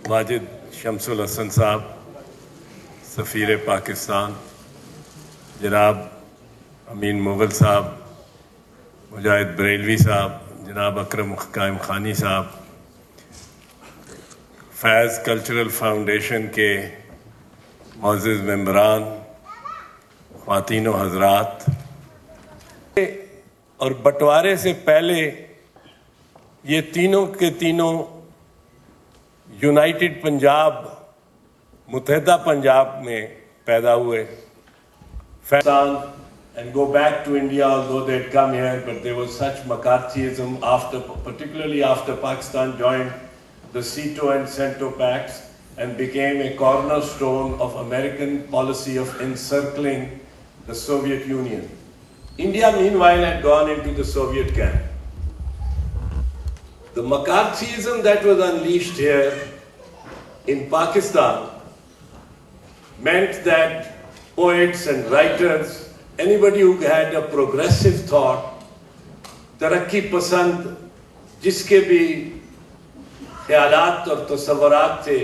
वाजिद शमसुल हसन साहब, सफ़ीर पाकिस्तान, जनाब अमीन मुग़ल साहब, मुजाहिद बरेलवी साहब, जनाब अकरम कायम खानी साहब, फैज़ कल्चरल फाउंडेशन के मुअज़्ज़िज़ मेंबरान, ख़वातीन व हज़रात, और बंटवारे से पहले ये तीनों के तीनों यूनाइटेड पंजाब, मुत्तहिदा पंजाब में पैदा हुए. And go back to India, although they had come here, but there was such McCarthyism particularly after Pakistan joined the CETO and CENTO pacts and became a cornerstone of American policy of encircling the Soviet Union. India, meanwhile, had gone into the Soviet camp. The McCarthyism that was unleashed here in Pakistan meant that poets and writers, anybody who had a progressive thought, तरक्की पसंद, जिसके भी ख्यालात और तसव्वुरात थे,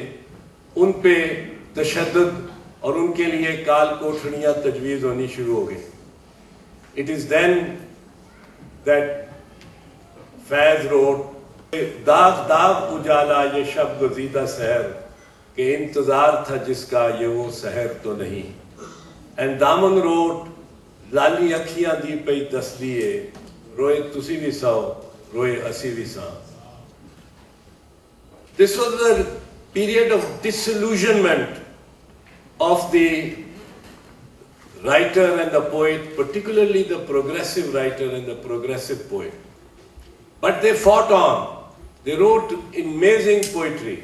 उन पे तशद्दुद और उनके लिए काल कोठड़ियाँ तजवीज़ होनी शुरू हो गई. It is then that Faiz wrote, दाग दाग उजाला ये शब गुज़ीदा सहर के इंतज़ार था जिसका ये वो सहर तो नहीं. And Daman wrote, लाली अखियां दी पई तस्लिए, रोए तुसी भी साओ, रोए असी भी Sao. This was the period of disillusionment of the writer and the poet, particularly the progressive writer and the progressive poet. But they fought on. They wrote amazing poetry.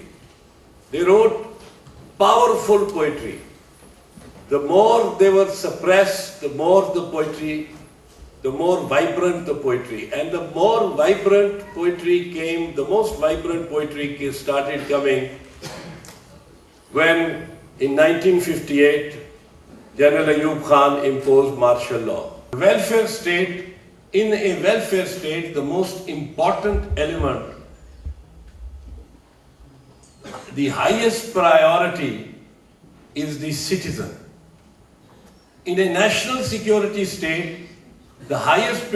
They wrote powerful poetry. The more they were suppressed, the more the poetry, the more vibrant the poetry. And the more vibrant poetry came, the most vibrant poetry started coming when in 1958, General Ayub Khan imposed martial law. Welfare state, in a welfare state, the most important element, the highest priority is the citizen. In a national security state, the highest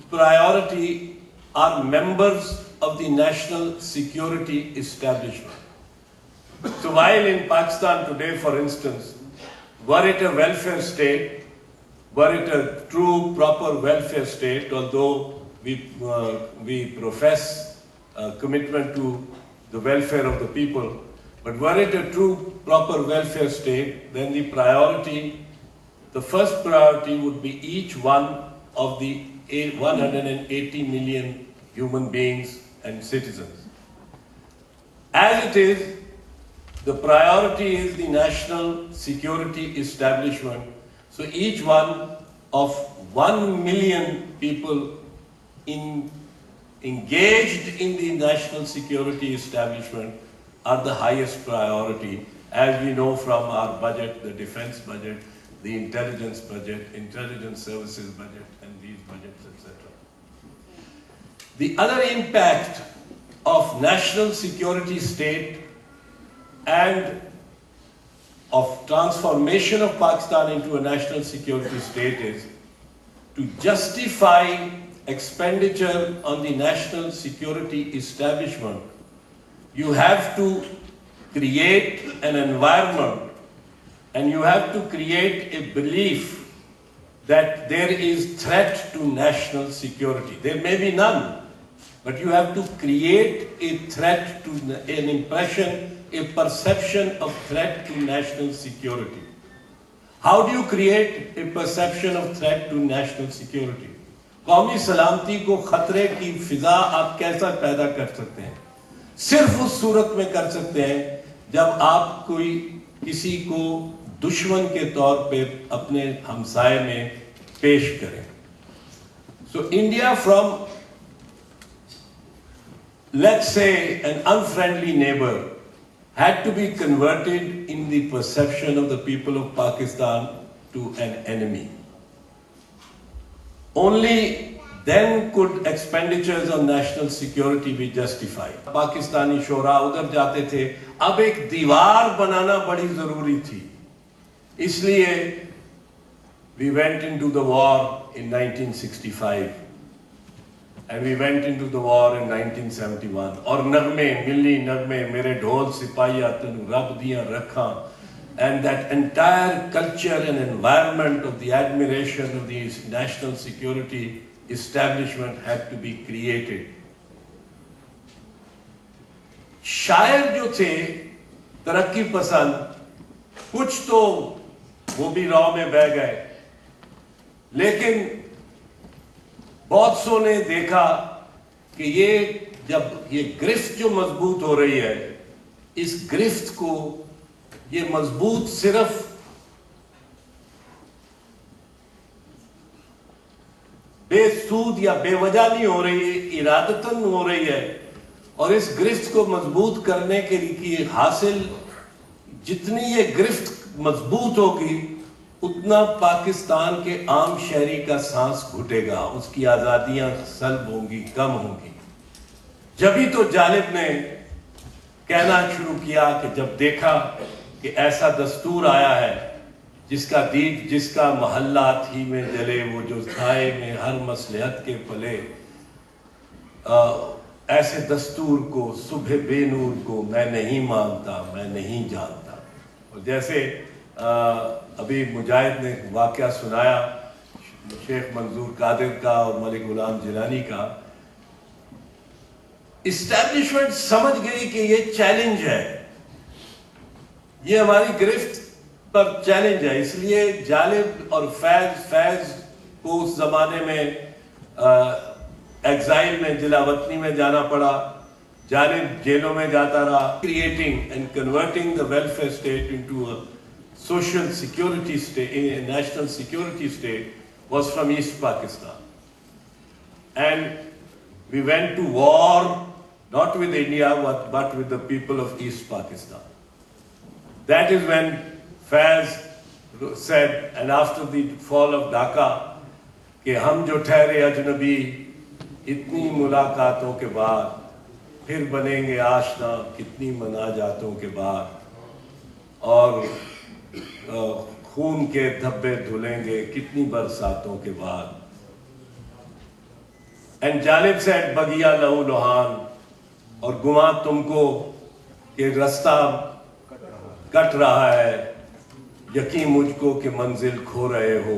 priority are members of the national security establishment. So while in Pakistan today, for instance, were it a welfare state, were it a true, proper welfare state, although we profess commitment to the welfare of the people, but were it a true, proper welfare state, then the first priority would be each one of the 180 million human beings and citizens. As it is, the priority is the national security establishment. So each one of 1 million people engaged in the national security establishment are the highest priority, as we know from our budget, the defense budget, the intelligence budget, intelligence services budget, and these budgets, etc. The other impact of national security state and of transformation of Pakistan into a national security state is to justify expenditure on the national security establishment. You have to create an environment and you have to create a belief that there is threat to national security. There may be none, but you have to create a threat to an impression, a perception of threat to national security. How do you create a perception of threat to national security? कौमी सलामती को खतरे की फिजा आप कैसा पैदा कर सकते हैं? सिर्फ उस सूरत में कर सकते हैं जब आप किसी को दुश्मन के तौर पे अपने हमसाये में पेश करें. So India from, let's say, an unfriendly neighbor had to be converted in the perception of the people of Pakistan to an enemy. Only then could expenditures on national security be justified. Pakistani शोरा उधर जाते थे, अब एक दीवार बनाना बड़ी जरूरी थी, इसलिए we went into the war in 1965 and we went into the war in 1971. और नगमे, मिली नगमे, मेरे ढोल सिपाहिया तनु रब दियां रखा, and that entire culture and environment of the admiration of the national security establishment had to be created. शायर जो थे तरक्की पसंद, कुछ तो वो भी राह में बह गए, लेकिन बहुत सौ ने देखा कि ये जब ये गिरफ्त जो मजबूत हो रही है, इस गिरफ्त को ये मजबूत सिर्फ बेसूद या बेवजह नहीं हो रही है, इरादतन हो रही है, और इस गिरफ्त को मजबूत करने के लिए हासिल, जितनी ये गिरफ्त मजबूत होगी उतना पाकिस्तान के आम शहरी का सांस घुटेगा, उसकी आज़ादियां सल्ब होंगी, कम होंगी। जब ही तो जालिब ने कहना शुरू किया कि जब देखा कि ऐसा दस्तूर आया है जिसका दीप जिसका महल्ला थी में जले, वो जो साए में हर मसलहत के पले, ऐसे दस्तूर को, सुबह बेनूर को मैं नहीं मानता, मैं नहीं जानता। और जैसे अभी मुजाहिद ने वाक़या सुनाया शेख मंजूर कादिर का और मलिक गुलाम जिलानी का, इस्टेब्लिशमेंट समझ गई कि ये चैलेंज है, ये हमारी गिरफ्त पर चैलेंज है, इसलिए जालिब और फैज को उस जमाने में एग्जाइल में, जिला वतनी में जाना पड़ा, जालिब जेलों में जाता रहा। Creating and converting the welfare state into a social security state, a national security state, was from East Pakistan. And we went to war not with India but with the people of East Pakistan. That is when Faiz said, and after the fall of Dhaka, कि हम जो ठहरे अजनबी इतनी मुलाकातों के बाद, फिर बनेंगे आशना कितनी मनाजातों के बाद, और खून के धब्बे धुलेंगे कितनी बरसातों के बाद। एंड जालिब सेड बगिया लहू लोहान, और गुमा तुमको कि रास्ता कट रहा है, यकीन मुझको कि मंजिल खो रहे हो,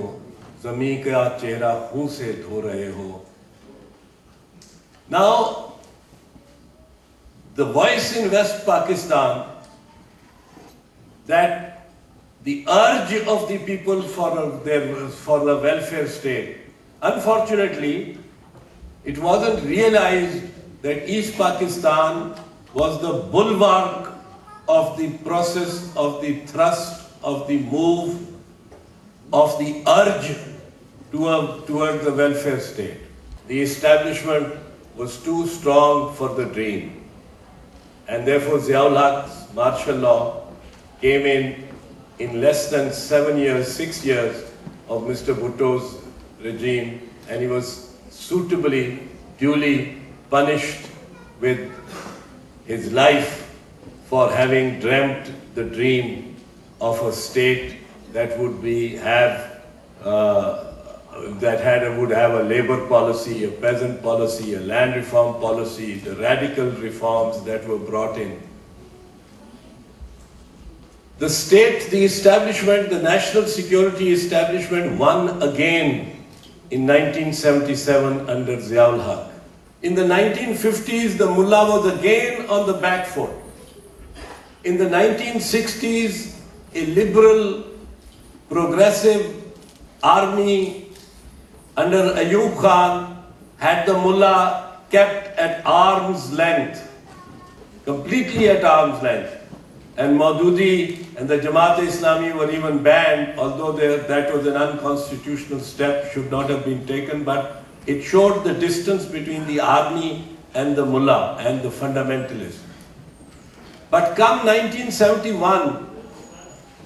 ज़मीं का चेहरा खून से धो रहे हो। Now the voice in West Pakistan, that the urge of the people for the welfare state, unfortunately, it wasn't realized that East Pakistan was the bulwark of the process, of the thrust, of the move, of the urge toward the welfare state. The establishment was too strong for the dream, and therefore Ziaul Haq's martial law came in less than 7 years, 6 years of Mr. Bhutto's regime, and he was suitably, duly punished with his life for having dreamt the dream of a state that would have a labor policy, a peasant policy, a land reform policy, the radical reforms that were brought in. The state, the establishment, the national security establishment won again in 1977 under Ziaul Haq. In the 1950s, the mullah was again on the back foot. In the 1960s, a liberal, progressive army under Ayub Khan had the mullah kept at arm's length, completely at arm's length. And Maududi and the Jamaat-e-Islami were even banned, although that was an unconstitutional step, should not have been taken, but it showed the distance between the army and the mullah and the fundamentalists. But come 1971,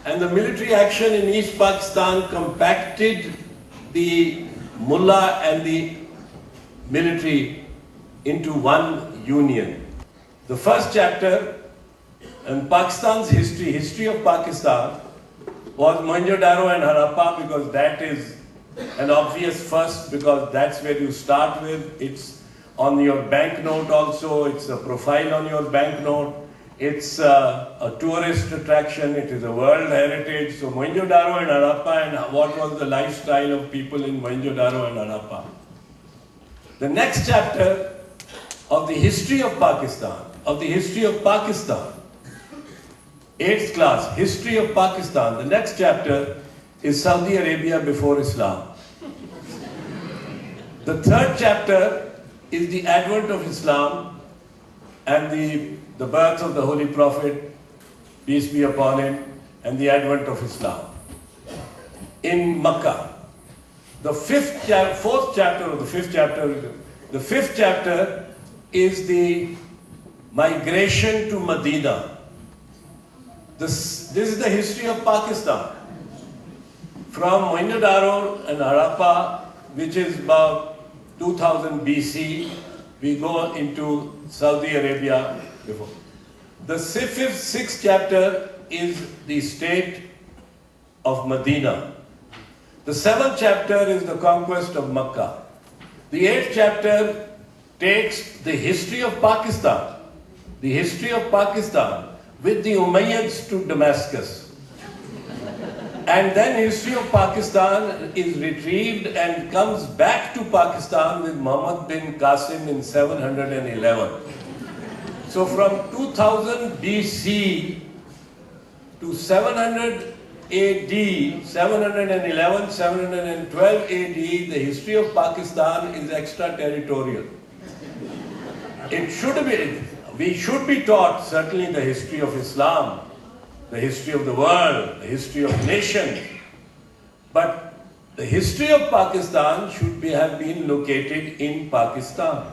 and the military action in East Pakistan compacted the mullah and the military into one union. The first chapter in Pakistan's history of Pakistan, was Mohenjo-daro and Harappa, because that is an obvious first, because that's where you start with. It's on your banknote also, it's a profile on your banknote. It's a tourist attraction, it is a world heritage. So Mohenjo-daro and Harappa, and what was the lifestyle of people in Mohenjo-daro and Harappa. The next chapter of the history of Pakistan, 8th class, History of Pakistan. The next chapter is Saudi Arabia before Islam. The third chapter is the advent of Islam and the birth of the Holy Prophet, peace be upon him, and the advent of Islam in Makkah. The fifth chapter is the migration to Medina. This is the history of Pakistan. From Mohenjo-daro and Harappa, which is about 2000 BC, we go into Saudi Arabia before. The sixth chapter is the state of Medina. The 7th chapter is the conquest of Makkah. The 8th chapter takes the history of Pakistan, with the Umayyads to Damascus. And then history of Pakistan is retrieved and comes back to Pakistan with Muhammad bin Qasim in 711. So from 2000 BC to 700 AD, 711, 712 AD, the history of Pakistan is extraterritorial. We should be taught certainly the history of Islam, the history of the world, the history of nations. But the history of Pakistan should have been located in Pakistan.